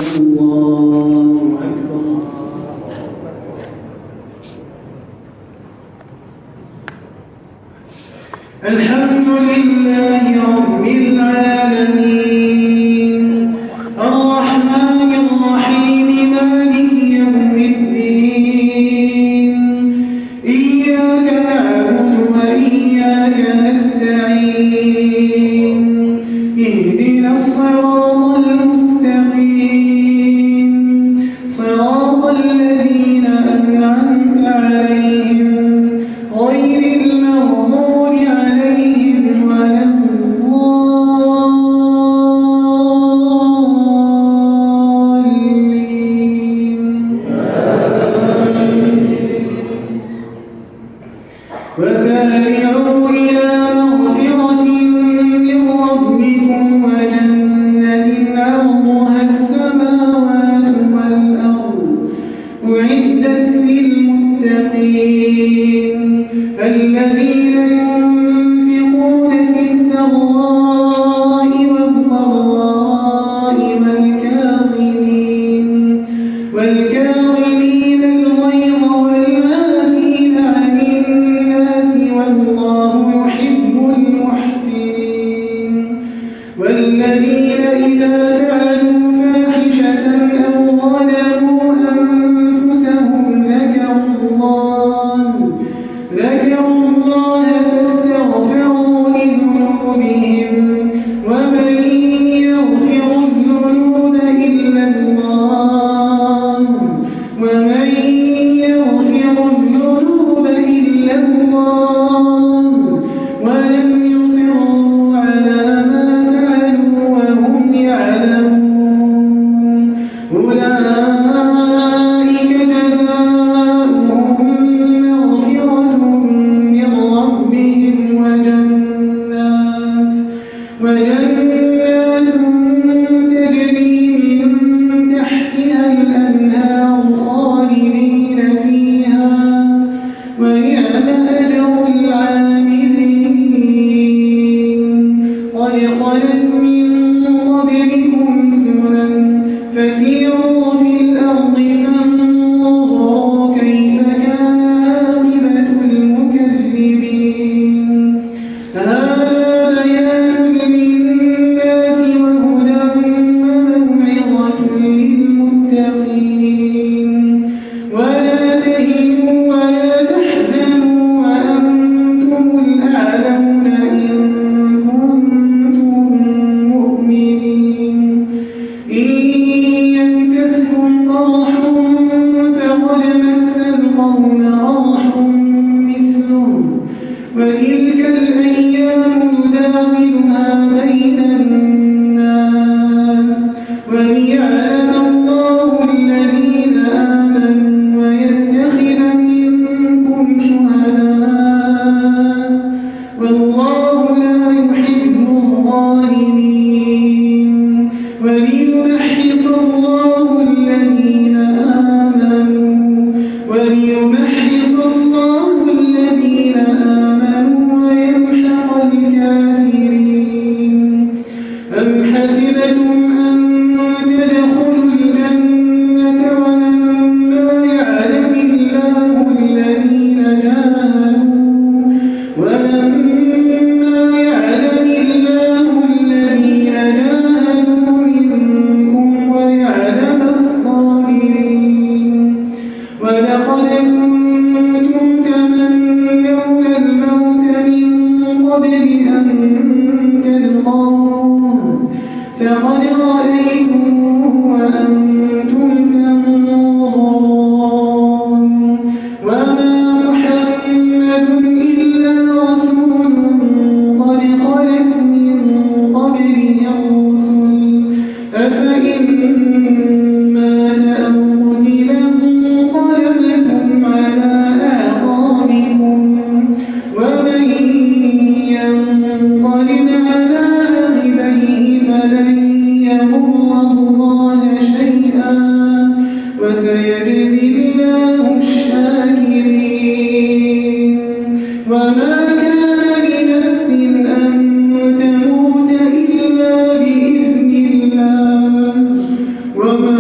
الله أكبر. الحمد لله رب العالمين الرحمن الرحيم مالك يوم الدين إياك نعبد وإياك نستعين اهدنا الصراط المستقيم صراط الذين أنعمت عليهم غير المغضوب عليهم ولا الضالين. وسارعوا إلى مغفرة من ربكم وجنة عرضها السماوات والأرض أعدت للمتقين الذين ينفقون في السراء والضراء والكاظمين الغيظ والعافين عن الناس والله يحب المحسنين والذين إذا فعلوا فاحشة أو ظلموا أنفسهم ذكروا الله فاستغفروا لذنوبهم ومن يغفر الذنوب إلا الله ولم يصروا على ما فعلوا وهم يعلمون أولئك جزاؤهم مغفرة من ربهم وجنات تجري من تحتها الأنهار خالدين فيها ونعم أجر العاملين قد خلت من قبلكم سنن فسيروا في الأرض فانظروا كيف كان عاقبة المكذبين هذا بيان للناس وهدى وموعظة للمتقين ولا تهنوا ولا تحزنوا وأنتم الأعلون إن كنتم مؤمنين إن يمسسكم قرح فقد مس القوم قرح مثله وتلك الأيام نداولها بين الناس وليعلم الله الذين آمنوا ويتخذ منكم شهداء والله لا يحب الظالمين وليمحص الله الذين آمنوا ويمحق الكافرين أم حسبتم أن تدخلوا الجنة ولما يعلم الله الذين جاهدوا منكم ويعلم الصابرين ولقد كنتم تمنون الموت من قبل أن تلقوه فقد رأيتموه وأنتم تنظرون وما محمد إلا رسول قد خلت من قبله الرسل أفإن مات أو قتل انقلبتم على أعقابكم ومن ينقلب على عقبيه فلن يضر الله شيئا وسيجزي الله الشاكرين وما كان لنفس أن تموت إلا بإذن الله وما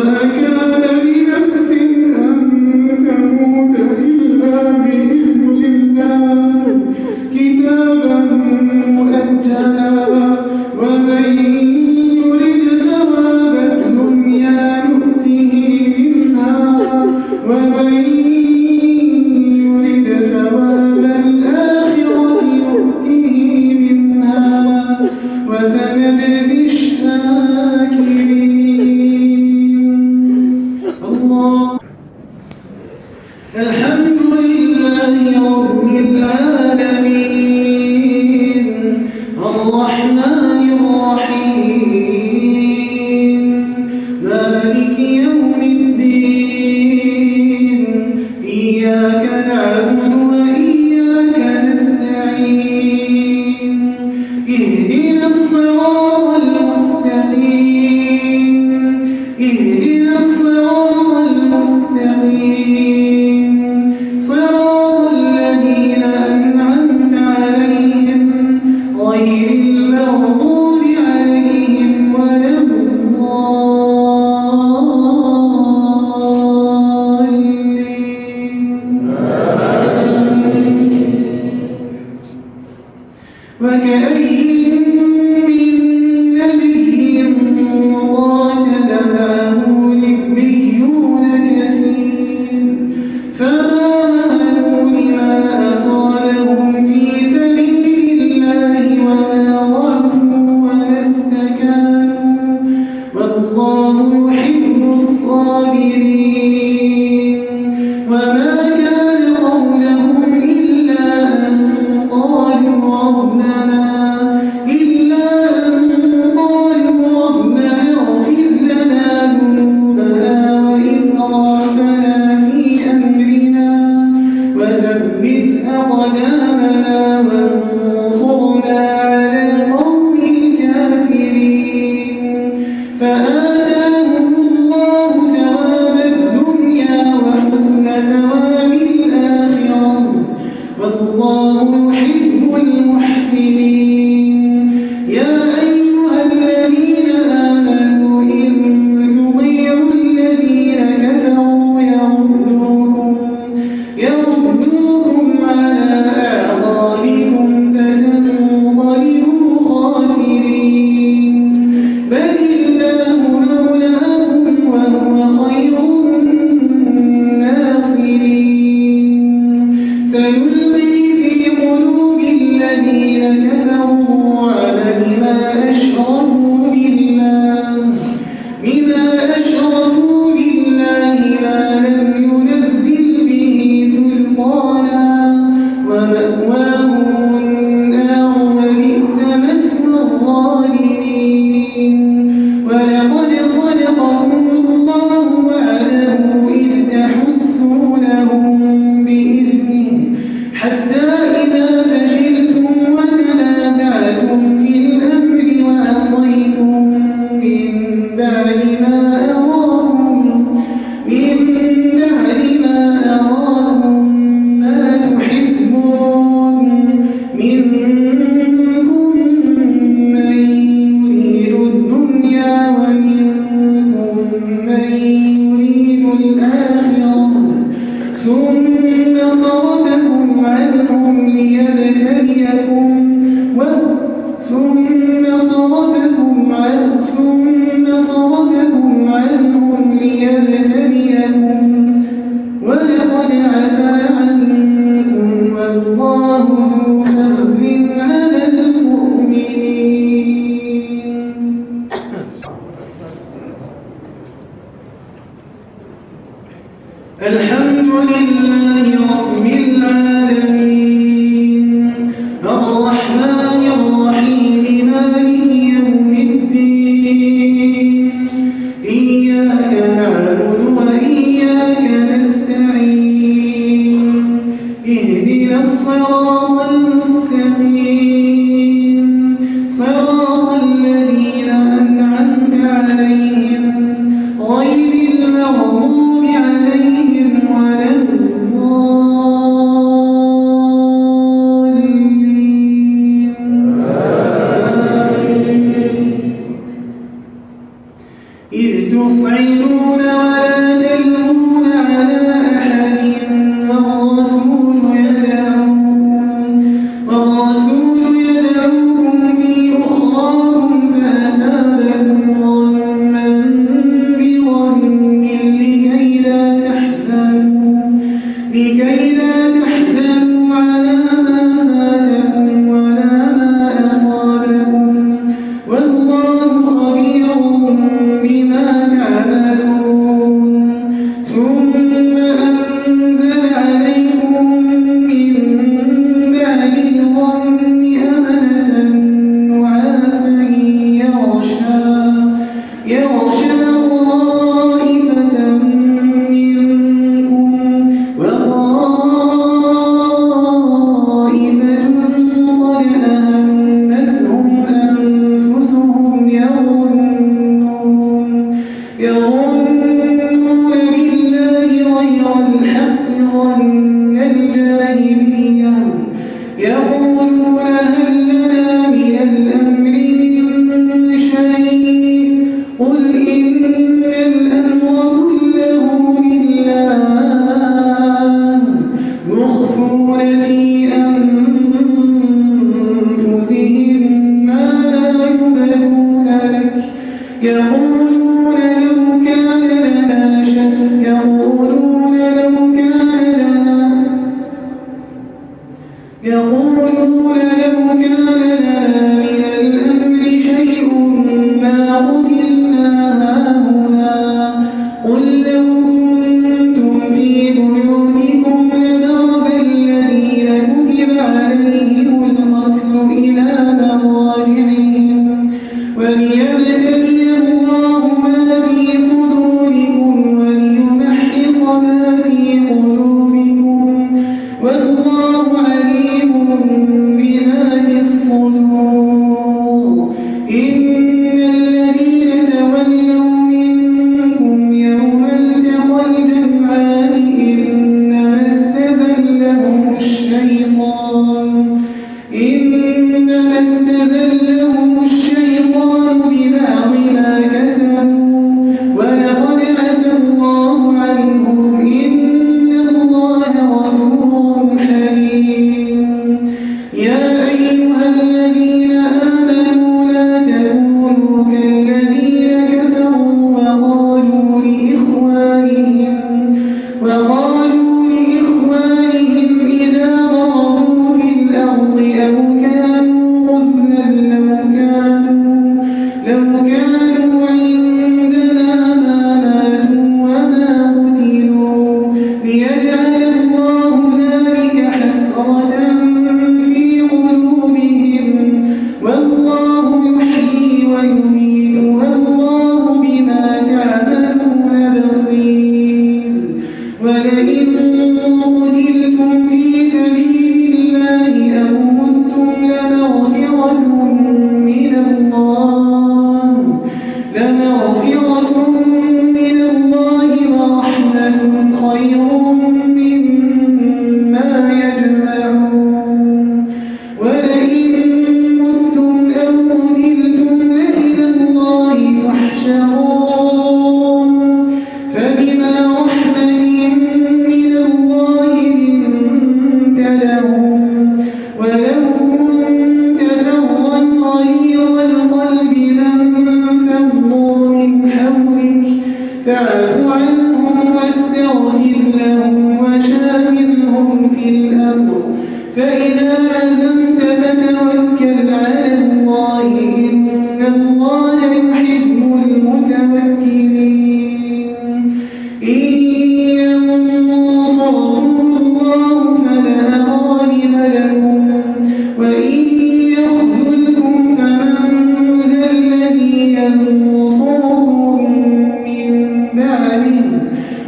ليبتليكم ولقد عفا عنكم والله ذو فضل على المؤمنين. الحمد لله رب العالمين الرحمن الرحيم مالك يوم الدين إياك نعبد وإياك نستعين اهدنا الصراط المستقيم صراط الذين أنعمت عليهم غير المغضوب عليهم ولا الضالين. إذ تصعدون ولا تلوون على أحد والرسول يدعوكم في أخراكم فأثابكم غما بغم لكي لا تحزنوا على ما فاتكم ولا ما أصابكم والله خبير بما تعملون. ثم أنزل عليكم من بعد الغم أمنة نعاسا يغشى طائفة منكم وطائفة قد أهمتهم أنفسهم يظنون بالله غير الحق ظن الجاهلية يقولون هل لنا من الأمر من شيء قل إن الأمر كله لله يخفون في أنفسهم ما لا يبدون لك يقولون لو كان لنا من الأمر شيء ما قتلنا هاهنا قل لو كنتم في بيوتكم لبرز الذين كتب عليهم القتل إلى مضاجعهم وليبتلي الله ما في صدوركم وليمحص ما في قلوبكم والله عليم بذات الصدور. إن الذين تولوا منكم يوم التقى الجمعان إنما استزلهم الشيطان ببعض ما كسبوا ولقد عفا الله عنهم إن الله غفور حليم. يا أيها الذين آمنوا لا تكونوا كالذين كفروا وقالوا لإخوانهم إذا ضربوا في الأرض أو كانوا غزا لو كانوا عندنا ما ماتوا وما قتلوا ليجعل الله ذلك حسرة في قلوبهم والله يحيي ويميت والله بما تعملون بصير. ولئن قتلتم في سبيل الله أو متم لمغفرة من الله ينصركم من بعده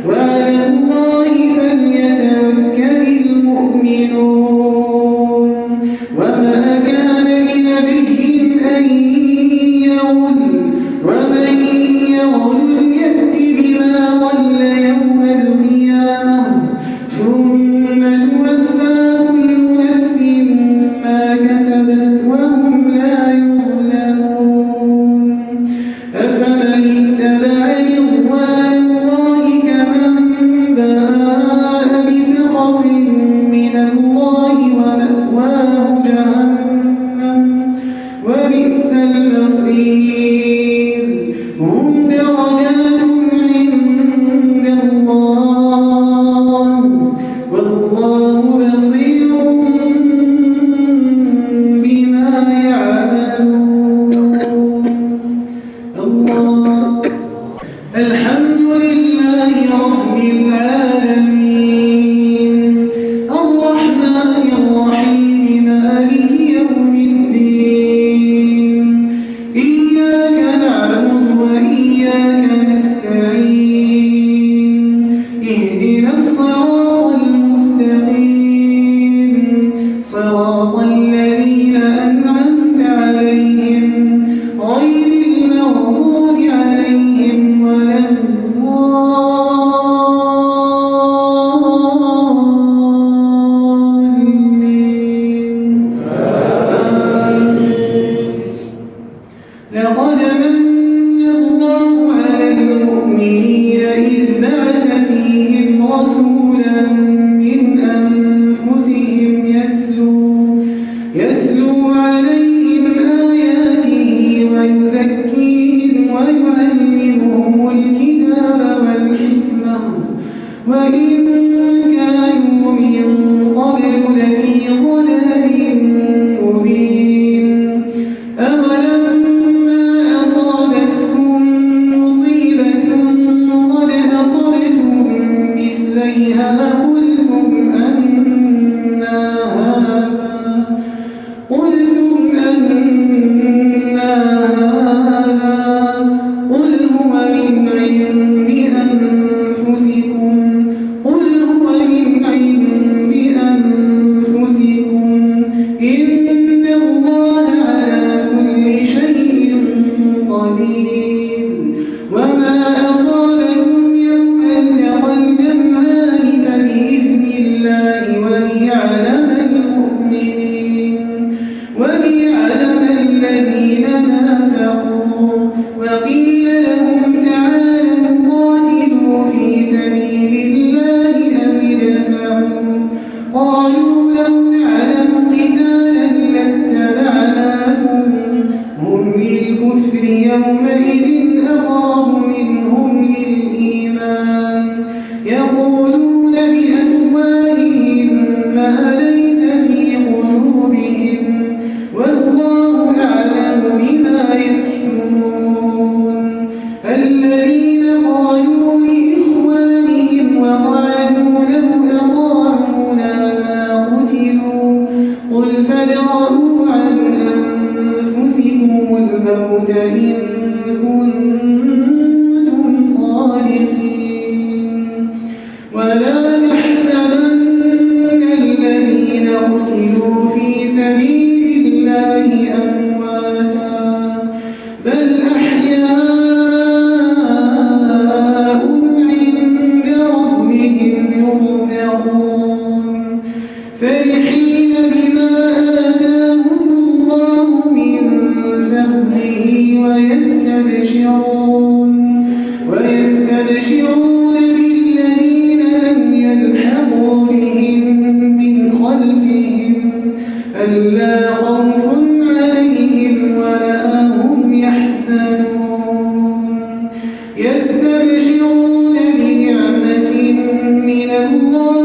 وعلى الله فليتوكل المؤمنون وما كان لنبي أن يغل ومن يغل يأت بما ضل يوم القيامة ثم توفى كل نفس ما كسبت وهم لا يظلمون أفمن اتبع رضوان الله كمن باء بسخط من الله ومأواه جهنم وبئس المصير هم درجات عند الله والله بصير بما يعملون الله الحمد لله رب العالمين الرحمن الرحيم مالك يوم الدين إياك نعبد وإياك نستعين اهدنا الصراط المستقيم صراط الذين أنعمت عليهم غير المغضوب عليهم ولا الضالين لقد من الله على المؤمنين إذ بعث فيهم رسولا من أنفسهم يتلو عليهم آياته ويزكيهم ويعلمهم الكتاب والحكمة وإن كانوا من قبل لفي ضلال مبين أولما أصابتكم مصيبة قد أصبتم مثليها قلتم أن هذا قل هو من عند أنفسكم إن الله على كل شيء قدير وما أصابكم يوم التقى الجمعان فبإذن الله وليعلم المؤمنين وليعلم الذين نافقوا وقيل لهم تعالوا قاتلوا في سبيل الله أو ادفعوا قالوا لو نعلم قتالا لاتبعناكم هم للكفر يومئذ أقرب منهم للإيمان يقولون بأفواههم ما ليس في قلوبهم والله أعلم بما يكتمون الذين قالوا لإخوانهم وقعدوا لو أطاعونا ما قتلوا قل فادرءوا عن أنفسكم الموت إن كنتم صادقين ولا يحسبن الذين قتلوا في سبيل الله أمواتا بل أحياء عند ربهم يرزقون فرحين بما آتاهم الله من فضله ويستبشرون بالذين لم يلحقوا بهم من خلفهم ألا خوف عليهم ولا هم يحزنون يستبشرون بنعمة من الله